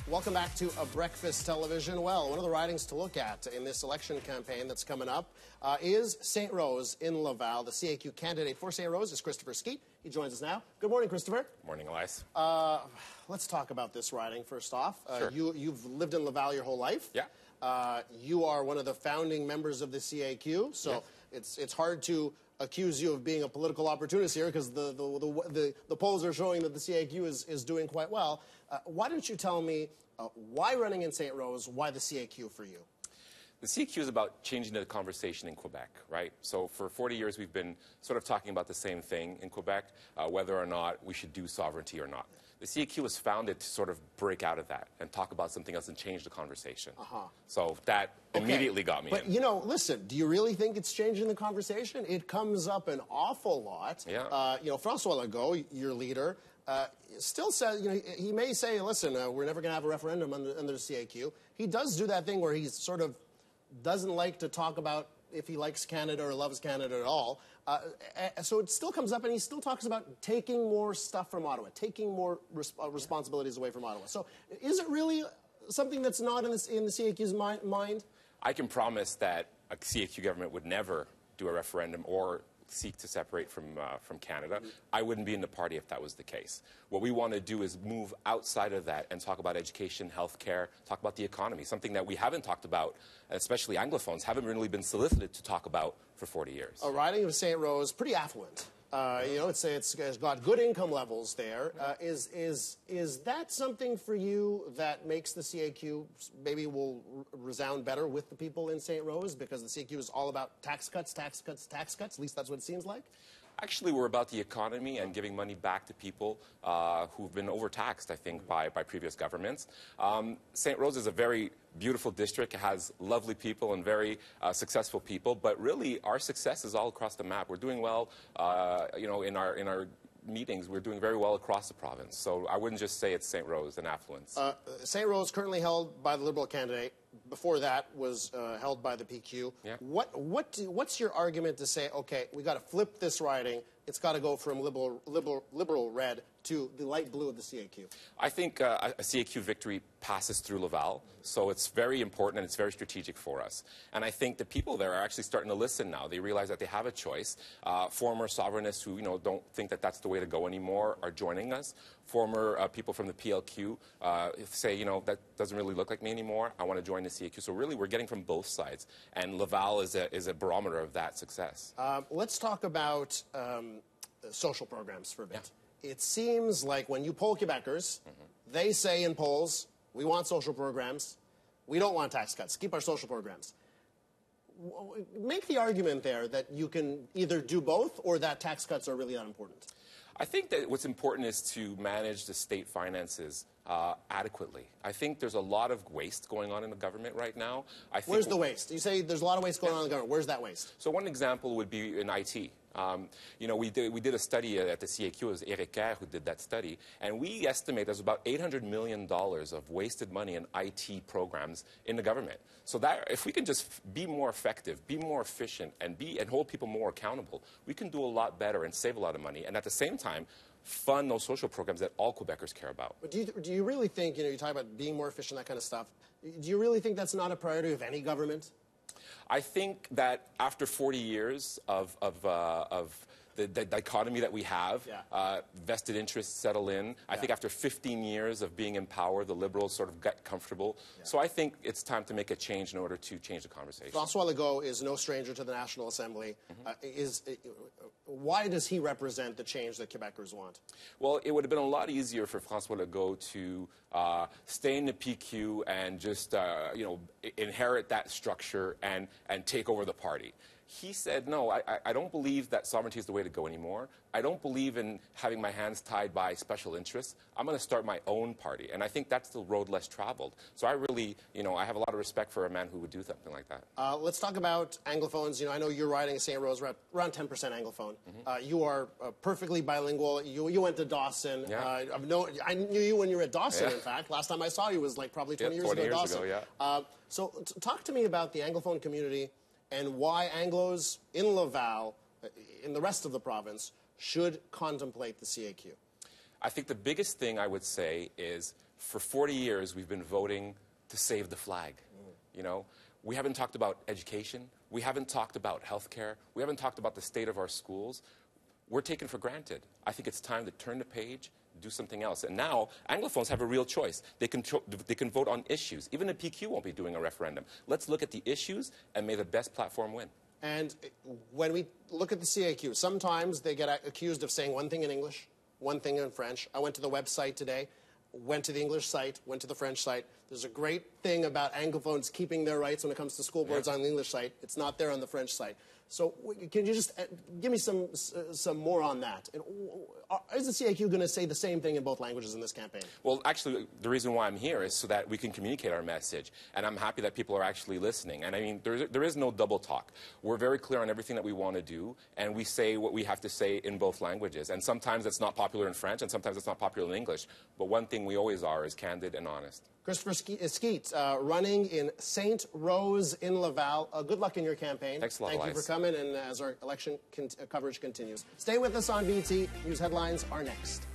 Welcome back to A Breakfast Television. Well, one of the ridings to look at in this election campaign that's coming up is Sainte-Rose in Laval. The CAQ candidate for Sainte-Rose is Christopher Skeete. He joins us now. Good morning, Christopher. Morning, Elias. Let's talk about this riding first off. Sure. You've lived in Laval your whole life. Yeah. You are one of the founding members of the CAQ, so yes. it's hard to accuse you of being a political opportunist here because the polls are showing that the CAQ is doing quite well. Why don't you tell me why running in Sainte-Rose, why the CAQ for you? The CAQ is about changing the conversation in Quebec, right? So for 40 years, we've been sort of talking about the same thing in Quebec, whether or not we should do sovereignty or not. The CAQ was founded to sort of break out of that and talk about something else and change the conversation. So that immediately got me But, in. you know, listen, do you really think it's changing the conversation? It comes up an awful lot. Yeah. You know, François Legault, your leader, still says, you know, he may say, listen, we're never going to have a referendum under the CAQ. He does do that thing where he sort of doesn't like to talk about if he likes Canada or loves Canada at all. So it still comes up, and he still talks about taking more stuff from Ottawa, taking more responsibilities away from Ottawa. So is it really something that's not in the CAQ's mind? I can promise that a CAQ government would never do a referendum or seek to separate from Canada. I wouldn't be in the party if that was the case. What we want to do is move outside of that and talk about education, healthcare, talk about the economy, something that we haven't talked about, especially Anglophones, haven't really been solicited to talk about for 40 years. A riding of Sainte-Rose, pretty affluent. You know, it's got good income levels there. Is that something for you that makes the CAQ maybe will resound better with the people in Sainte-Rose because the CAQ is all about tax cuts, tax cuts, tax cuts? At least that's what it seems like. Actually, we're about the economy and giving money back to people who've been overtaxed, I think, by previous governments. Sainte-Rose is a very beautiful district. It has lovely people and very successful people. But really, our success is all across the map. We're doing well, you know, in our meetings. We're doing very well across the province. So I wouldn't just say it's Sainte-Rose and affluence. Sainte-Rose currently held by the Liberal candidate. Before that was held by the PQ. Yeah. What's your argument to say, okay, we got to flip this riding. It's got to go from liberal red to the light blue of the CAQ. I think a CAQ victory passes through Laval, so it's very important and it's very strategic for us. And I think the people there are actually starting to listen now. They realize that they have a choice. Former sovereignists who, you know, don't think that that's the way to go anymore are joining us. Former people from the PLQ say, you know, that doesn't really look like me anymore. I want to join the CAQ. So really, we're getting from both sides, and Laval is a barometer of that success. Let's talk about social programs for a bit. Yeah. It seems like when you poll Quebecers, they say in polls, we want social programs. We don't want tax cuts. Keep our social programs. Make the argument there that you can either do both or that tax cuts are really not important. I think that what's important is to manage the state finances adequately. I think there's a lot of waste going on in the government right now. Where's the waste? You say there's a lot of waste going on in the government. Where's that waste? So one example would be in IT. You know, we did a study at the CAQ. It was Eric Kerr who did that study, and we estimate there's about $800 million of wasted money in IT programs in the government. So that if we can just be more effective, be more efficient, and hold people more accountable, we can do a lot better and save a lot of money, and at the same time, fund those social programs that all Quebecers care about. But do you really think, you know, you talk about being more efficient, that kind of stuff, do you really think that's not a priority of any government? I think that after 40 years of the dichotomy that we have, vested interests settle in. I think after 15 years of being in power, the Liberals sort of got comfortable. So I think it's time to make a change in order to change the conversation. François Legault is no stranger to the National Assembly. Why does he represent the change that Quebecers want? Well, it would have been a lot easier for François Legault to stay in the PQ and just you know, inherit that structure and take over the party. He said, no, I don't believe that sovereignty is the way to go anymore. I don't believe in having my hands tied by special interests. I'm going to start my own party. And I think that's the road less traveled. So I really, you know, I have a lot of respect for a man who would do something like that. Let's talk about Anglophones. You know, I know you're riding Sainte-Rose, around 10% Anglophone. You are perfectly bilingual. You went to Dawson. Yeah. I knew you when you were at Dawson, in fact. Last time I saw you was like probably 20 years ago at Dawson. So talk to me about the Anglophone community and why Anglos in Laval, in the rest of the province, should contemplate the CAQ. I think the biggest thing I would say is for 40 years, we've been voting to save the flag. You know, we haven't talked about education. We haven't talked about healthcare. We haven't talked about the state of our schools. We're taken for granted. I think it's time to turn the page, do something else. And now, Anglophones have a real choice. They can vote on issues. Even the PQ won't be doing a referendum. Let's look at the issues, and may the best platform win. And when we look at the CAQ, sometimes they get accused of saying one thing in English, one thing in French. I went to the website today, went to the English site, went to the French site. There's a great thing about Anglophones keeping their rights when it comes to school boards on the English site. It's not there on the French site. So can you just give me some more on that? Is the CAQ going to say the same thing in both languages in this campaign? Well, actually, the reason why I'm here is so that we can communicate our message. And I'm happy that people are actually listening. And I mean, there is no double talk. We're very clear on everything that we want to do, and we say what we have to say in both languages. And sometimes it's not popular in French, and sometimes it's not popular in English. But one thing we always are is candid and honest. Christopher Skeete, running in Sainte-Rose in Laval. Good luck in your campaign. Thanks a lot, Thank you for coming, and as our election coverage continues. Stay with us on BT. News headlines are next.